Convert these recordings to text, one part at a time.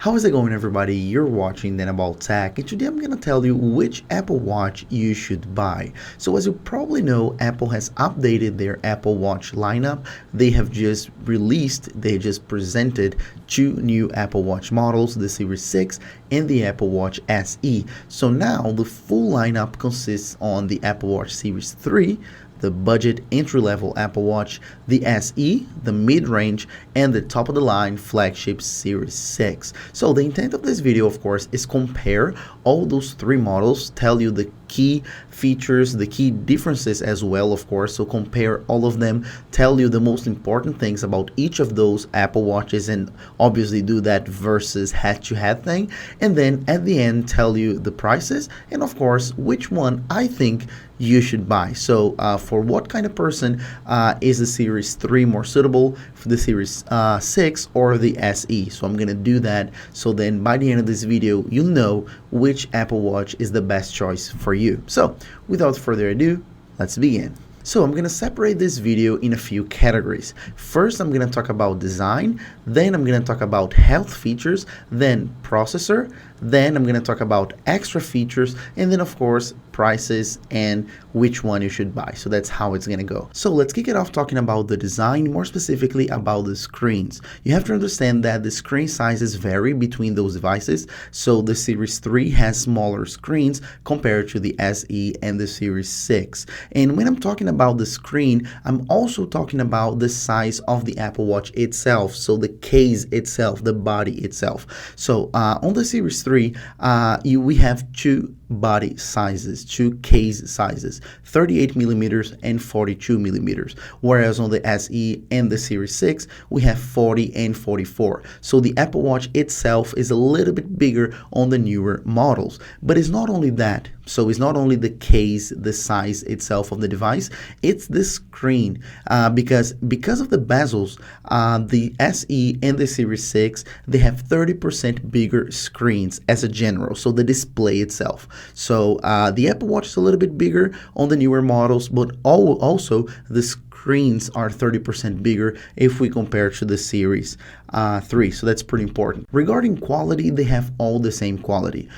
How is it going, everybody? You're watching Then About Tech, and today I'm going to tell you which Apple Watch you should buy. So as you probably know, Apple has updated their Apple Watch lineup. They just presented two new Apple Watch models, the Series 6 and the Apple Watch SE. So now the full lineup consists on the Apple Watch Series 3, the budget entry-level Apple Watch, the SE, the mid-range, and the top-of-the-line flagship Series 6. So the intent of this video, of course, is compare all those three models, tell you the key features, the key differences as well, of course. So compare all of them, tell you the most important things about each of those Apple Watches, and obviously do that versus head-to-head thing. And then at the end, tell you the prices and, of course, which one I think you should buy. So for what kind of person is the Series 3 more suitable, for the Series 6 or the SE? So I'm gonna do that, so then by the end of this video you'll know which Apple Watch is the best choice for you. So without further ado, let's begin. So I'm going to separate this video in a few categories. First, I'm going to talk about design, then I'm going to talk about health features, then processor, then I'm going to talk about extra features, and then of course prices and which one you should buy. So that's how it's going to go. So let's kick it off talking about the design, more specifically about the screens. You have to understand that the screen sizes vary between those devices. So the Series 3 has smaller screens compared to the SE and the Series 6. And when I'm talking about the screen, I'm also talking about the size of the Apple Watch itself. So the case itself, the body itself. So on the Series 3, we have two body sizes, two case sizes, 38 millimeters and 42 millimeters, whereas on the SE and the Series 6 we have 40 and 44. So the Apple Watch itself is a little bit bigger on the newer models. But it's not only that. So it's not only the case, the size itself of the device, it's the screen, because of the bezels, the SE and the Series 6, they have 30% bigger screens as a general, so the display itself. So the Apple Watch is a little bit bigger on the newer models, but also the screens are 30% bigger if we compare to the Series 3. So that's pretty important. Regarding quality, they have all the same quality.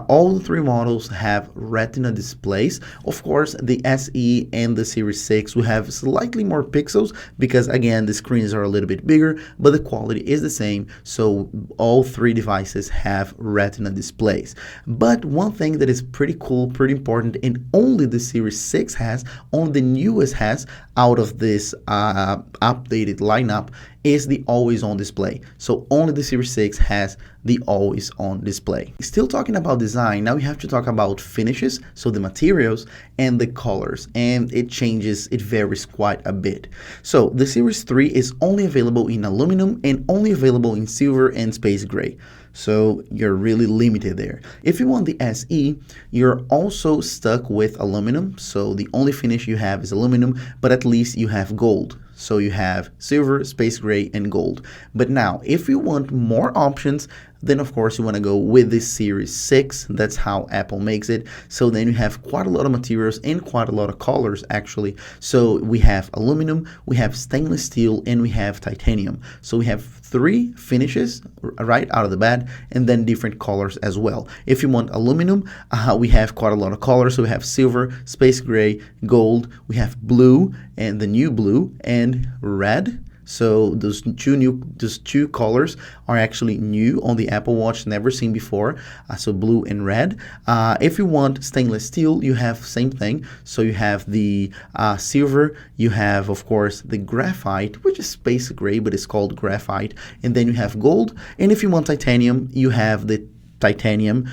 All the three models have Retina displays. Of course, the SE and the Series 6 will have slightly more pixels because, again, the screens are a little bit bigger, but the quality is the same. So all three devices have Retina displays. But one thing that is pretty cool, pretty important, and only the Series 6 has, only the newest has out of this updated lineup, is the always-on display. So only the Series 6 has the always-on display. Still talking about design, now we have to talk about finishes, so the materials and the colors, and it varies quite a bit. So the Series 3 is only available in aluminum and only available in silver and space gray. So you're really limited there. If you want the SE, you're also stuck with aluminum. So the only finish you have is aluminum, but at least you have gold. So you have silver, space gray, and gold. But now, if you want more options, then of course you want to go with the Series 6. That's how Apple makes it. So then you have quite a lot of materials and quite a lot of colors, actually. So we have aluminum, we have stainless steel, and we have titanium. So we have three finishes right out of the bat, and then different colors as well. If you want aluminum, we have quite a lot of colors. So we have silver, space gray, gold, we have blue, and the new blue, and red. So those two colors are actually new on the Apple Watch, never seen before. So blue and red. If you want stainless steel, you have same thing. So you have the silver, you have of course the graphite, which is space gray, but it's called graphite, and then you have gold. And if you want titanium, you have the titanium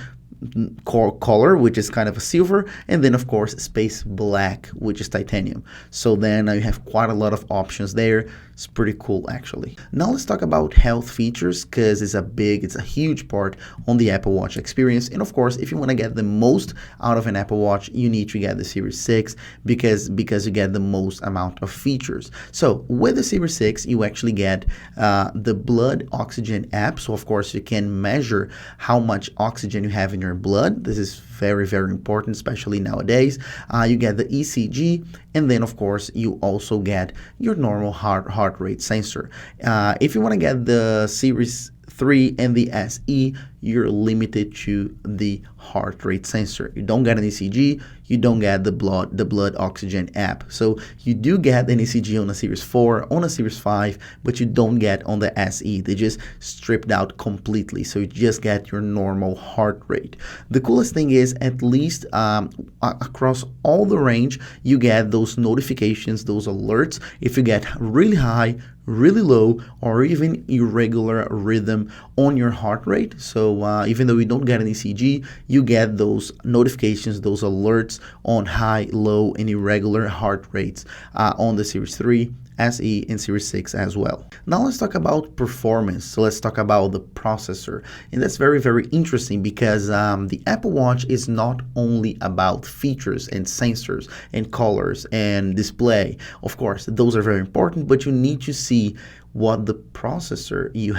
color, which is kind of a silver, and then of course space black, which is titanium. So then you have quite a lot of options there. It's pretty cool, actually. Now let's talk about health features, because it's a huge part on the Apple Watch experience. And of course, if you want to get the most out of an Apple Watch, you need to get the Series 6 because you get the most amount of features. So with the Series 6, you actually get the blood oxygen app. So of course, you can measure how much oxygen you have in your blood. This is very, very important, especially nowadays. You get the ECG, and then of course you also get your normal heart rate sensor. If you want to get the Series 3 and the SE, you're limited to the heart rate sensor. You don't get an ECG, you don't get the blood oxygen app. So you do get an ECG on a Series 4, on a Series 5, but you don't get on the SE. They just stripped out completely. So you just get your normal heart rate. The coolest thing is, at least across all the range, you get those notifications, those alerts. If you get really high, really low, or even irregular rhythm on your heart rate. So even though you don't get an ECG, you get those notifications, those alerts on high, low, and irregular heart rates on the Series 3, SE, and Series 6 as well. Now let's talk about performance. So let's talk about the processor. And that's very, very interesting because the Apple Watch is not only about features and sensors and colors and display. Of course, those are very important, but you need to see what processor you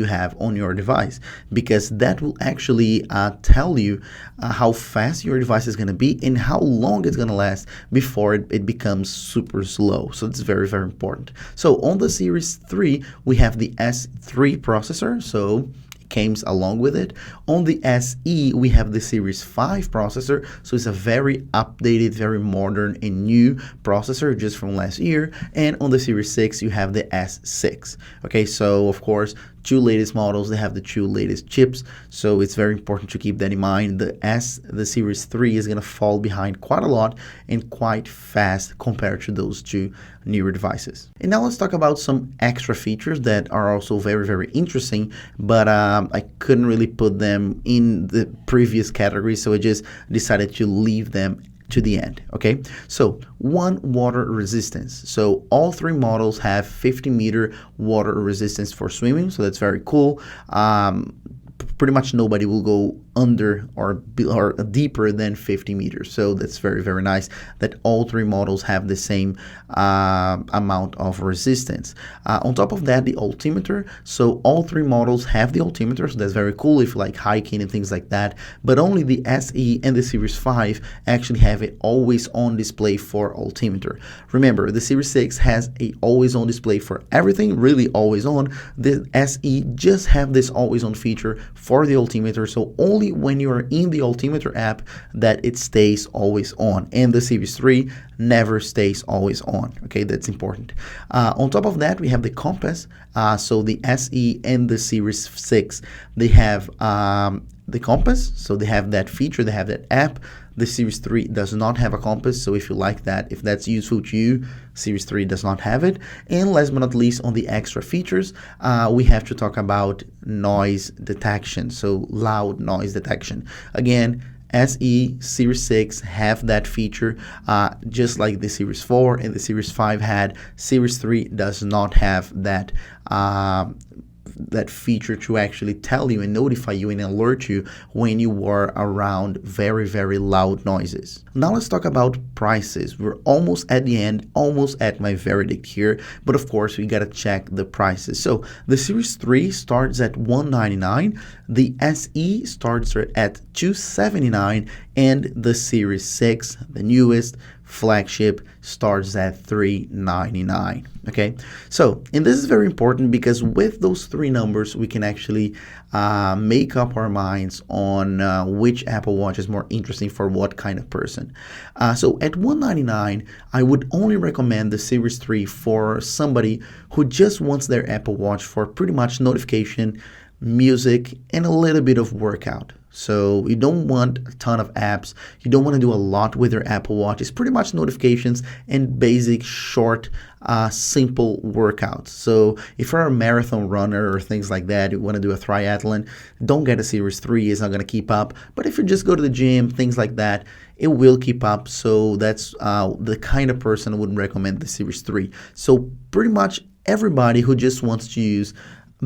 have on your device, because that will actually tell you how fast your device is going to be and how long it's going to last before it becomes super slow. So it's very, very important. So on the Series 3, we have the S3 processor. So came along with it. On the SE, we have the Series 5 processor, so it's a very updated, very modern and new processor just from last year. And on the Series 6, you have the S6. Okay, so of course, two latest models, they have the two latest chips, so it's very important to keep that in mind. The Series 3 is going to fall behind quite a lot and quite fast compared to those two newer devices. And now let's talk about some extra features that are also very, very interesting, but I couldn't really put them in the previous category, so I just decided to leave them to the end. Okay, so water resistance. So all three models have 50-meter water resistance for swimming, so that's very cool. Pretty much nobody will go under or deeper than 50 meters. So that's very, very nice that all three models have the same amount of resistance. On top of that, the altimeter. So all three models have the altimeter, so that's very cool if you like hiking and things like that. But only the SE and the Series 5 actually have it always on display for altimeter. Remember, the Series 6 has a always on display for everything, really always on. The SE just have this always on feature for the altimeter, so only when you are in the altimeter app that it stays always on, and the Series 3 never stays always on. Okay, that's important. On top of that, we have the compass. So the SE and the Series 6, they have the compass, so they have that feature, they have that app. The Series 3 does not have a compass, so if you like that, if that's useful to you, Series 3 does not have it. And last but not least, on the extra features, we have to talk about noise detection, so loud noise detection. Again, SE, Series 6 have that feature, just like the Series 4 and the Series 5 had. Series 3 does not have that feature to actually tell you and notify you and alert you when you are around very, very loud noises. Now let's talk about prices. We're almost at the end, almost at my verdict here, but of course we gotta check the prices. So the Series 3 starts at $199, the SE starts at $279, and the Series 6, the newest flagship, starts at $399. Okay, so, and this is very important because with those three numbers we can actually make up our minds on which Apple Watch is more interesting for what kind of person. So at $199, I would only recommend the Series 3 for somebody who just wants their Apple Watch for pretty much notification, music, and a little bit of workout. So you don't want a ton of apps. You don't want to do a lot with your Apple Watch. It's pretty much notifications and basic, short, simple workouts. So if you're a marathon runner or things like that, you want to do a triathlon, don't get a Series 3. It's not going to keep up. But if you just go to the gym, things like that, it will keep up. So that's the kind of person I would recommend the Series 3. So pretty much everybody who just wants to use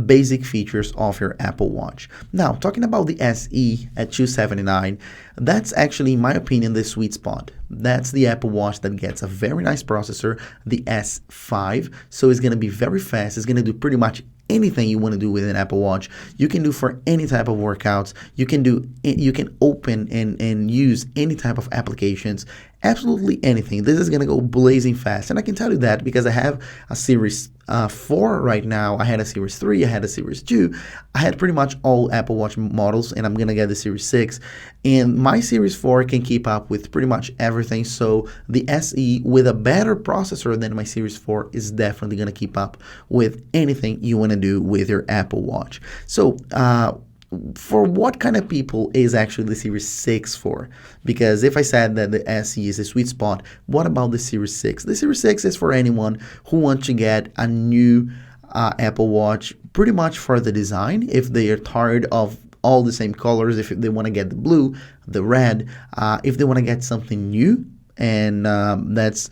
basic features of your Apple Watch. Now, talking about the SE at $279, that's actually, in my opinion, the sweet spot. That's the Apple Watch that gets a very nice processor, the S5, so it's going to be very fast. It's going to do pretty much anything you want to do with an Apple Watch. You can do for any type of workouts. You can open and use any type of applications, absolutely anything. This is going to go blazing fast, and I can tell you that because I have a Series 4 right now. I had a Series 3, I had a Series 2. I had pretty much all Apple Watch models, and I'm gonna get the Series 6. And my Series 4 can keep up with pretty much everything. So the SE with a better processor than my Series 4 is definitely gonna keep up with anything you wanna do with your Apple Watch. So for what kind of people is actually the Series 6 for? Because if I said that the SE is a sweet spot, what about the Series 6? The Series 6 is for anyone who wants to get a new Apple Watch pretty much for the design. If they are tired of all the same colors, if they want to get the blue, the red, if they want to get something new, and that's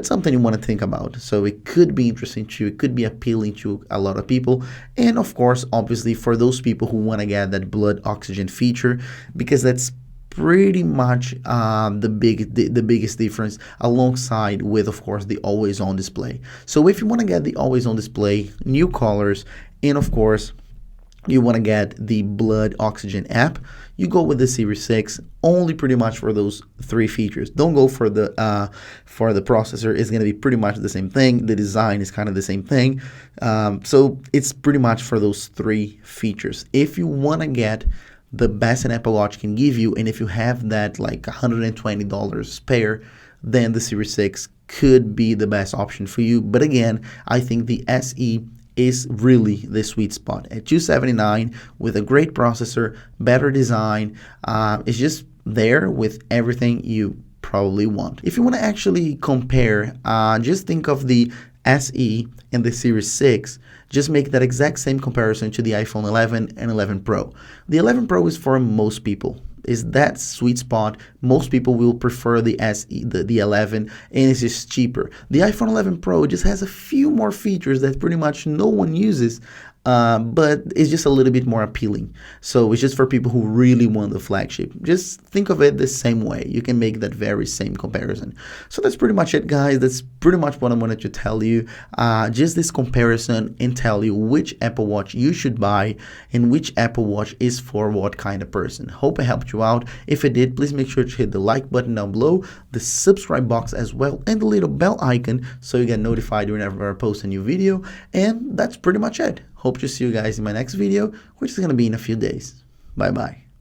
something you want to think about. So it could be interesting to you, it could be appealing to a lot of people, and of course, obviously, for those people who want to get that blood oxygen feature, because that's pretty much the biggest difference, alongside with, of course, the always on display. So if you want to get the always on display, new colors, and of course you want to get the blood oxygen app, you go with the Series 6 only pretty much for those 3 features. Don't go for the processor. It's going to be pretty much the same thing. The design is kind of the same thing. So it's pretty much for those 3 features. If you want to get the best an Apple Watch can give you, and if you have that like $120 spare, then the Series 6 could be the best option for you. But again, I think the SE is really the sweet spot at $279 with a great processor, better design. It's just there with everything you probably want. If you want to actually compare, just think of the SE and the Series 6. Just make that exact same comparison to the iPhone 11 and 11 Pro. The 11 Pro is for most people. Is that sweet spot. Most people will prefer the SE, the 11, and it's just cheaper. The iPhone 11 Pro just has a few more features that pretty much no one uses, but it's just a little bit more appealing. So it's just for people who really want the flagship. Just think of it the same way. You can make that very same comparison. So that's pretty much it, guys. That's pretty much what I wanted to tell you. Just this comparison and tell you which Apple Watch you should buy and which Apple Watch is for what kind of person. Hope I helped you out. If it did, please make sure to hit the like button down below, the subscribe box as well, and the little bell icon so you get notified whenever I post a new video. And that's pretty much it. Hope to see you guys in my next video, which is going to be in a few days. Bye bye.